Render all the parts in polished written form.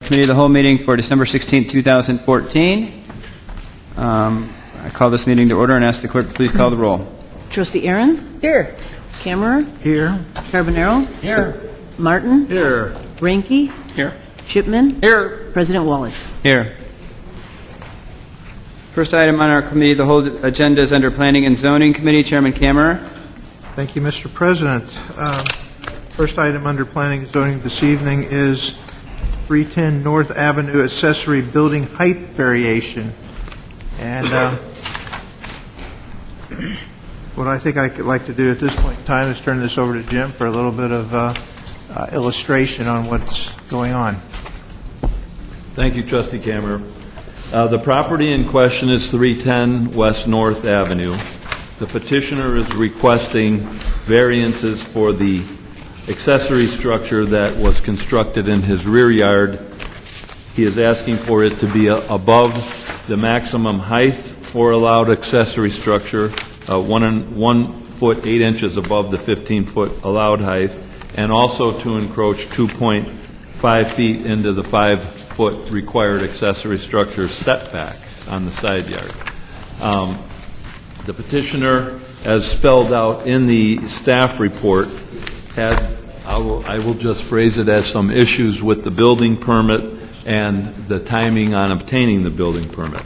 Committee of the Whole meeting for December 16, 2014. I call this meeting to order and ask the clerk to please call the roll. Trustee Ahrens? Here. Kammerer? Here. Carbonaro? Here. Martin? Here. Ranke? Here. Shipman? Here. President Wallace? Here. First item on our Committee of the Whole agenda is under Planning and Zoning Committee. Chairman Kammerer. Thank you, Mr. President. First item under Planning and Zoning this evening is 310 North Avenue accessory building height variation. And what I think I could like to do at this point in time is turn this over to Jim for a little bit of illustration on what's going on. Thank you, Trustee Kammerer. The property in question is 310 West North Avenue. The petitioner is requesting variances for the accessory structure that was constructed in his rear yard. He is asking for it to be above the maximum height for allowed accessory structure, 1 foot 8 inches above the 15-foot allowed height, and also to encroach 2.5 feet into the 5-foot required accessory structure setback on the side yard. The petitioner, as spelled out in the staff report, had, I will just phrase it as some issues with the building permit and the timing on obtaining the building permit.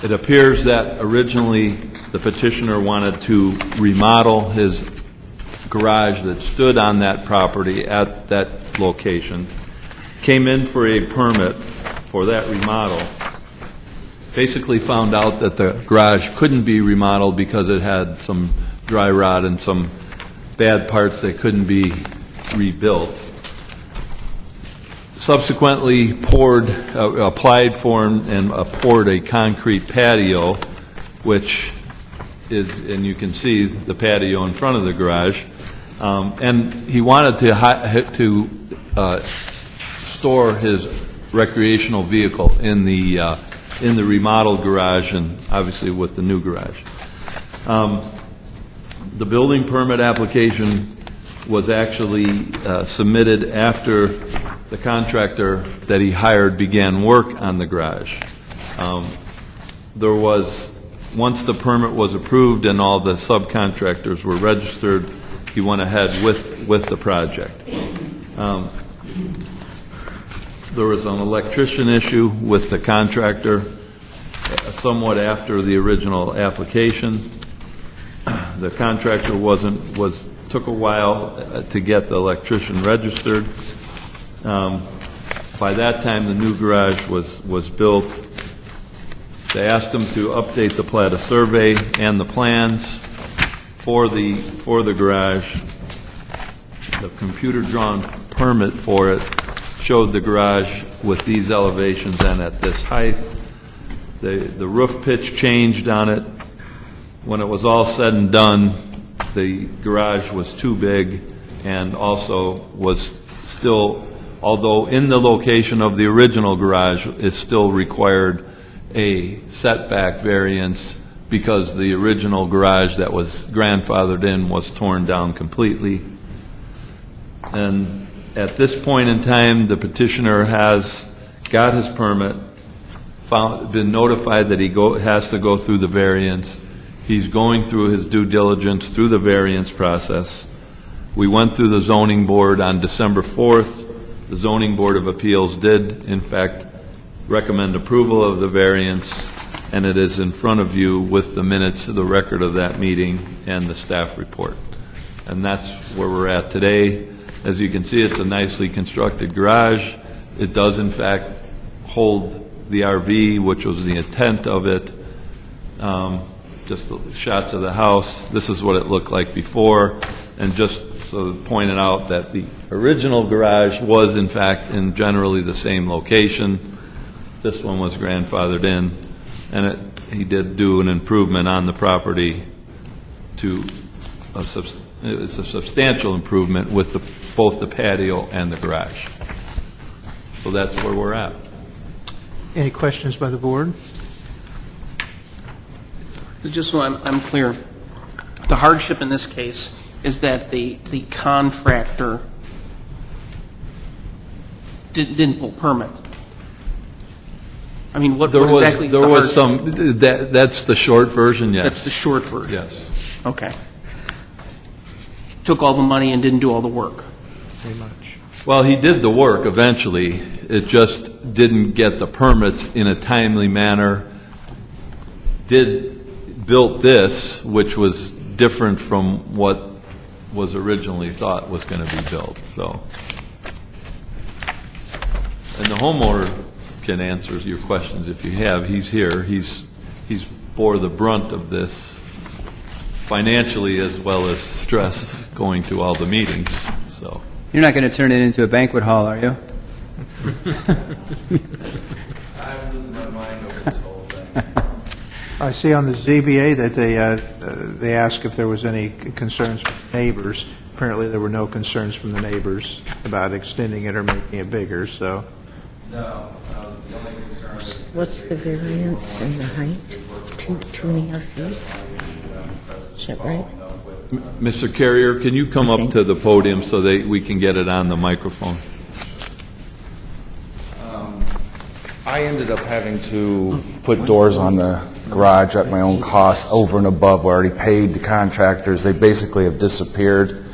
It appears that originally the petitioner wanted to remodel his garage that stood on that property at that location, came in for a permit for that remodel, basically found out that the garage couldn't be remodeled because it had some dry rot and some bad parts that couldn't be rebuilt. Subsequently applied for and poured a concrete patio, which is, and you can see the patio in front of the garage, and he wanted to store his recreational vehicle in the remodeled garage, and obviously with the new garage. The building permit application was actually submitted after the contractor that he hired began work on the garage. Once the permit was approved and all the subcontractors were registered, he went ahead with the project. There was an electrician issue with the contractor somewhat after the original application. The contractor took a while to get the electrician registered. By that time, the new garage was built. They asked him to update the plat of survey and the plans for the garage. The computer-drawn permit for it showed the garage with these elevations and at this height. The roof pitch changed on it. When it was all said and done, the garage was too big and also was still, although in the location of the original garage, it still required a setback variance because the original garage that was grandfathered in was torn down completely. And at this point in time, the petitioner has got his permit, been notified that he has to go through the variance. He's going through his due diligence through the variance process. We went through the zoning board on December 4th. The zoning board of appeals did, in fact, recommend approval of the variance, and it is in front of you with the minutes of the record of that meeting and the staff report. And that's where we're at today. As you can see, it's a nicely constructed garage. It does, in fact, hold the RV, which was the intent of it. Just the shots of the house. This is what it looked like before. And just so pointed out that the original garage was, in fact, in generally the same location. This one was grandfathered in. And he did do an improvement on the property it's a substantial improvement with both the patio and the garage. So that's where we're at. Any questions by the board? Just so I'm clear, the hardship in this case is that the contractor didn't pull permit. I mean, what There exactly is the was hardship? some, that's the short version, yes. That's the short version? Yes. Okay. Took all the money and didn't do all the work. Pretty much. Well, he did the work eventually. It just didn't get the permits in a timely manner. Built this, which was different from what was originally thought was going to be built, so. And the homeowner can answer your questions if you have. He's here. He's bore the brunt of this financially as well as stress going to all the meetings, so. You're not going to turn it into a banquet hall, are you? I'm losing my mind over this whole thing. I see on the ZBA that they asked if there was any concerns from neighbors. Apparently, there were no concerns from the neighbors about extending it or making it bigger, so. No, the only concern is... What's the variance in the height? 2.5 feet? Is that right? Mr. Carrier, can you come up to the podium so that we can get it on the microphone? I ended up having to put doors on the garage at my own cost over and above what I already paid the contractors. They basically have disappeared.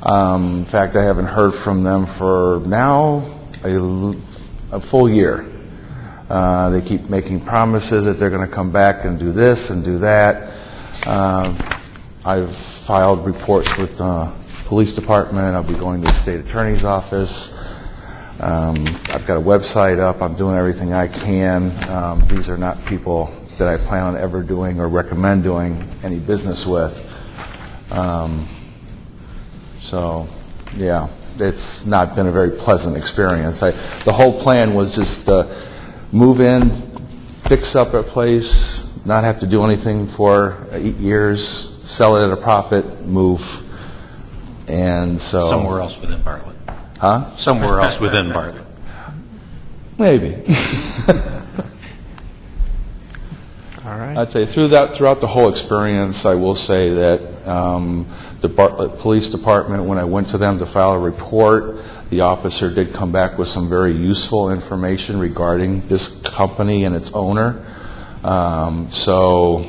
In fact, I haven't heard from them for now a full year. They keep making promises that they're going to come back and do this and do that. I've filed reports with the police department. I'll be going to the state attorney's office. I've got a website up. I'm doing everything I can. These are not people that I plan on ever doing or recommend doing any business with. So, yeah, it's not been a very pleasant experience. The whole plan was just move in, fix up a place, not have to do anything for 8 years, sell it at a profit, move. And so... Somewhere else within Bartlett. Huh? Somewhere else within Bartlett. Maybe. All right. I'd say throughout the whole experience, I will say that the Bartlett Police Department, when I went to them to file a report, the officer did come back with some very useful information regarding this company and its owner. So,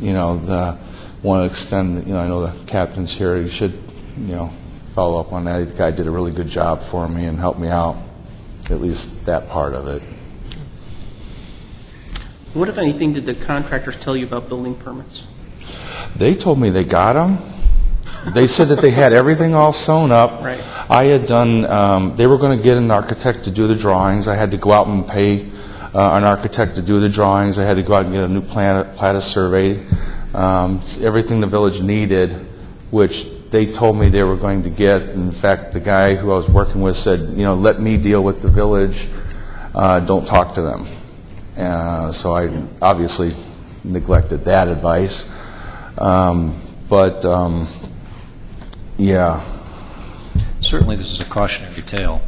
want to extend, I know the captain's here, you should, follow up on that. The guy did a really good job for me and helped me out, at least that part of it. What, if anything, did the contractors tell you about building permits? They told me they got them. They said that they had everything all sewn up. Right. I had done, they were going to get an architect to do the drawings. I had to go out and pay an architect to do the drawings. I had to go out and get a new Plata survey. Everything the village needed, which they told me they were going to get. In fact, the guy who I was working with said, let me deal with the village. Don't talk to them. So I obviously neglected that advice. Yeah. Certainly, this is a cautionary tale.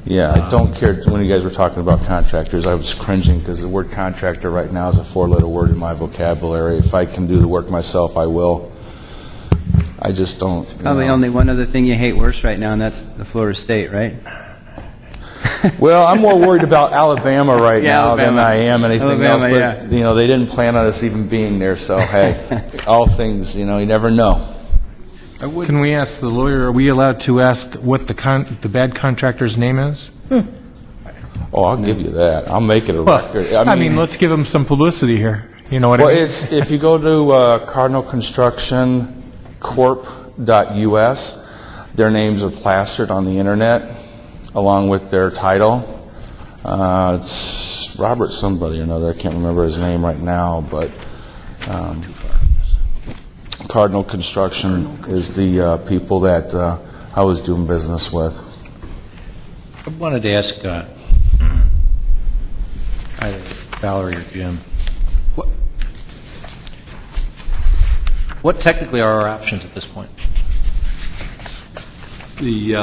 Yeah, I don't care. When you guys were talking about contractors, I was cringing because the word contractor right now is a 4-letter word in my vocabulary. If I can do the work myself, I will. I just don't. Probably only one other thing you hate worse right now, and that's the Florida State, right? Well, I'm more worried about Alabama right now than I am anything else. But, yeah. They didn't plan on us even being there, so, hey, all things, you never know. Can we ask the lawyer, are we allowed to ask what the bad contractor's name is? Oh, I'll give you that. I'll make it a record. I mean, let's give him some publicity here. You know what I mean? It's if you go to Cardinal Construction Corp.us, their names are plastered on the internet along with their title. It's Robert somebody or another. I can't remember his name right now, but Cardinal Construction is the people that I was doing business with. I wanted to ask either Valerie or Jim, what technically are our options at this point? The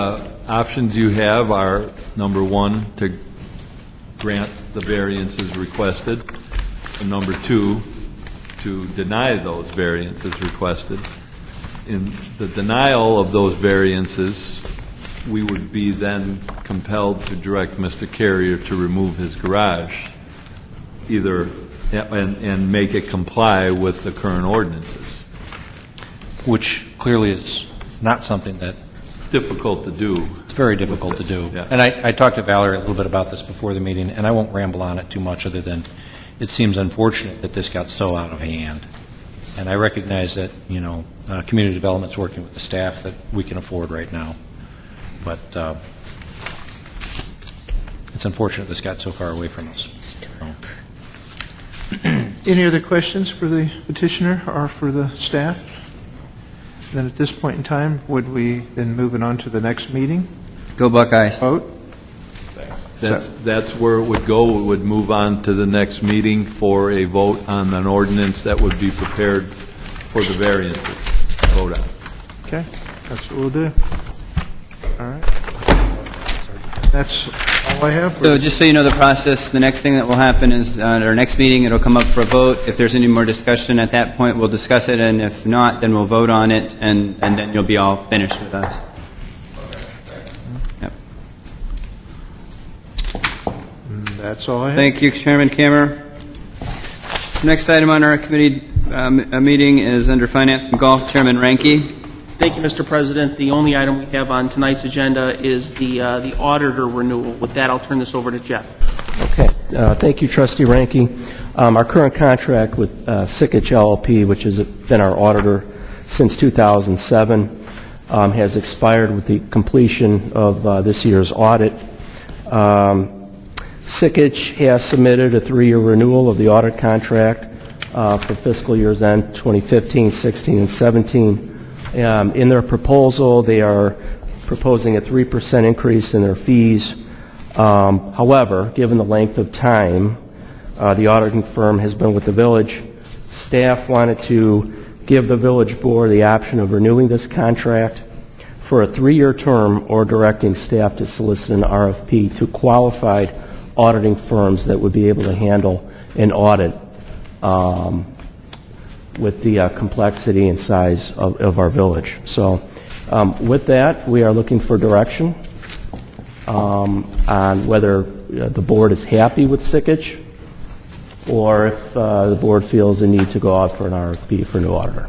options you have are, number one, to grant the variances requested, and number two, to deny those variances requested. In the denial of those variances, we would be then compelled to direct Mr. Carrier to remove his garage, either, and make it comply with the current ordinances. Which clearly is not something that, Difficult to do. it's very difficult to do. Yeah. And I talked to Valerie a little bit about this before the meeting, and I won't ramble on it too much other than it seems unfortunate that this got so out of hand. And I recognize that, community development's working with the staff that we can afford right now. But it's unfortunate this got so far away from us. So. Any other questions for the petitioner or for the staff? Then at this point in time, would we then move it on to the next meeting? Go Buckeyes. Vote? That's where it would go. It would move on to the next meeting for a vote on an ordinance that would be prepared for the variances to vote on. Okay, that's what we'll do. All right. That's all I have. So just so you know the process, the next thing that will happen is at our next meeting, it'll come up for a vote. If there's any more discussion at that point, we'll discuss it, and if not, then we'll vote on it, and then you'll be all finished with us. Yep. That's all I have. Thank you, Chairman Kammer. Next item on our committee meeting is under Finance and Golf, Chairman Ranke. Thank you, Mr. President. The only item we have on tonight's agenda is the auditor renewal. With that, I'll turn this over to Jeff. Okay. Thank you, Trustee Ranke. Our current contract with Sikich LLP, which has been our auditor since 2007, has expired with the completion of this year's audit. Sikich has submitted a 3-year renewal of the audit contract for fiscal years end 2015, 16, and 17. In their proposal, they are proposing a 3% increase in their fees. However, given the length of time the auditing firm has been with the village, staff wanted to give the village board the option of renewing this contract for a 3-year term or directing staff to solicit an RFP to qualified auditing firms that would be able to handle an audit with the complexity and size of our village. So with that, we are looking for direction on whether the board is happy with Sikich or if the board feels the need to go out for an RFP for a new auditor.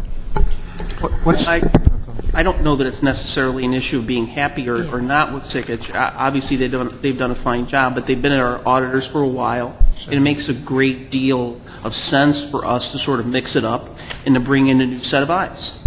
I don't know that it's necessarily an issue of being happy or not with Sikich. Obviously, they've done a fine job, but they've been our auditors for a while, and it makes a great deal of sense for us to sort of mix it up and to bring in a new set of eyes.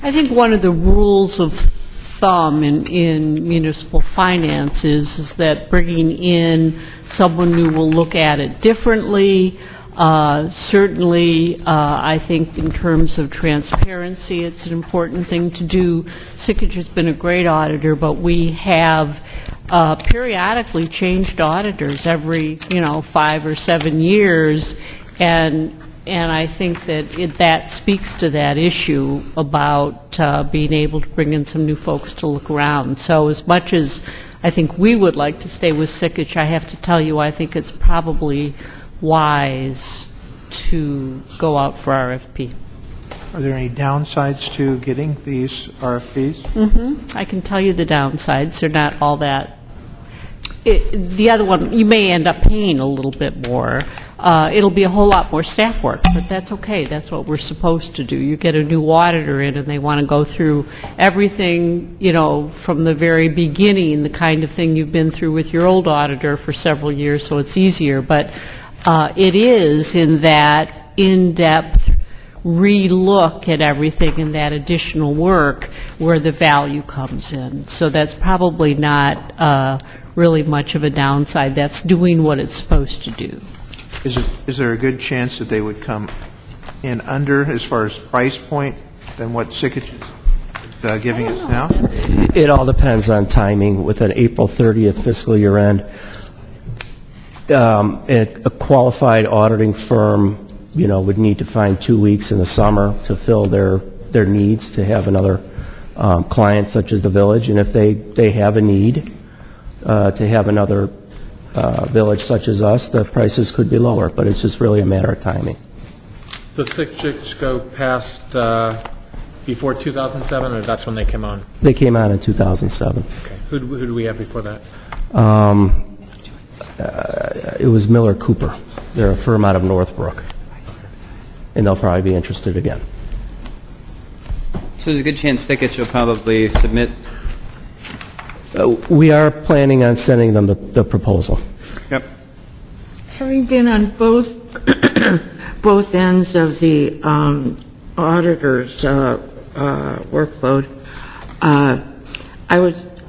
I think one of the rules of thumb in municipal finance is that bringing in someone new will look at it differently. Certainly, I think in terms of transparency, it's an important thing to do. Sikich has been a great auditor, but we have periodically changed auditors every, 5 or 7 years, and I think that that speaks to that issue about being able to bring in some new folks to look around. So as much as I think we would like to stay with Sikich, I have to tell you I think it's probably wise to go out for RFP. Are there any downsides to getting these RFPs? I can tell you the downsides. They're not all that. The other one, you may end up paying a little bit more. It'll be a whole lot more staff work, but that's okay. That's what we're supposed to do. You get a new auditor in, and they want to go through everything, from the very beginning, the kind of thing you've been through with your old auditor for several years, so it's easier. But it is in that in-depth re-look at everything and that additional work where the value comes in. So that's probably not really much of a downside. That's doing what it's supposed to do. Is there a good chance that they would come in under, as far as price point, than what Sikich is giving us now? It all depends on timing. With an April 30th fiscal year end, a qualified auditing firm, would need to find 2 weeks in the summer to fill their needs to have another client such as the village. And if they have a need to have another village such as us, the prices could be lower, but it's just really a matter of timing. Does Sikich go past before 2007, or that's when they came on? They came on in 2007. Okay. Who do we have before that? It was Miller Cooper. They're a firm out of Northbrook, and they'll probably be interested again. So there's a good chance Sikich will probably submit. We are planning on sending them the proposal. Yep. Having been on both both ends of the auditor's workload,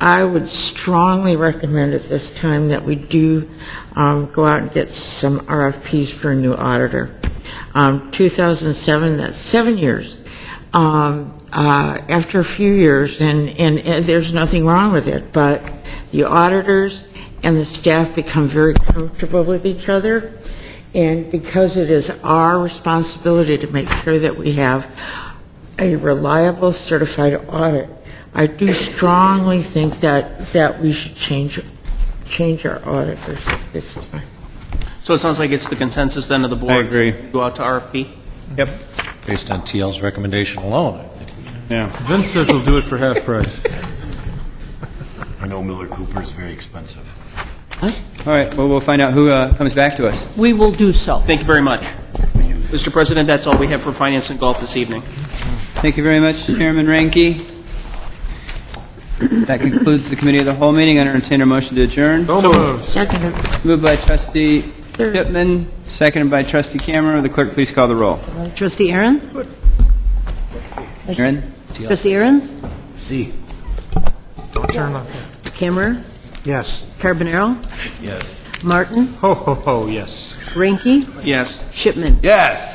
I would strongly recommend at this time that we do go out and get some RFPs for a new auditor. 2007, that's 7 years. After a few years, and there's nothing wrong with it, but the auditors and the staff become very comfortable with each other, and because it is our responsibility to make sure that we have a reliable certified audit, I do strongly think that we should change our auditors at this time. So it sounds like it's the consensus then of the board. I agree. Go out to RFP. Yep. Based on TL's recommendation alone. Yeah. Vince says we'll do it for half price. I know Miller Cooper is very expensive. All right, well, we'll find out who comes back to us. We will do so. Thank you very much. Mr. President, that's all we have for Finance and Golf this evening. Thank you very much, Chairman Ranke. That concludes the Committee of the Whole meeting. I entertain a motion to adjourn. Second. Moved by Trustee Pittman, seconded by Trustee Cameron. Will the clerk please call the roll? Trustee Aaron's? Aaron? Trustee Aaron's? Don't turn on. Camera? Yes. Carbonaro? Yes. Martin? Ho, ho, ho, yes. Ranky? Yes. Shipman? Yes.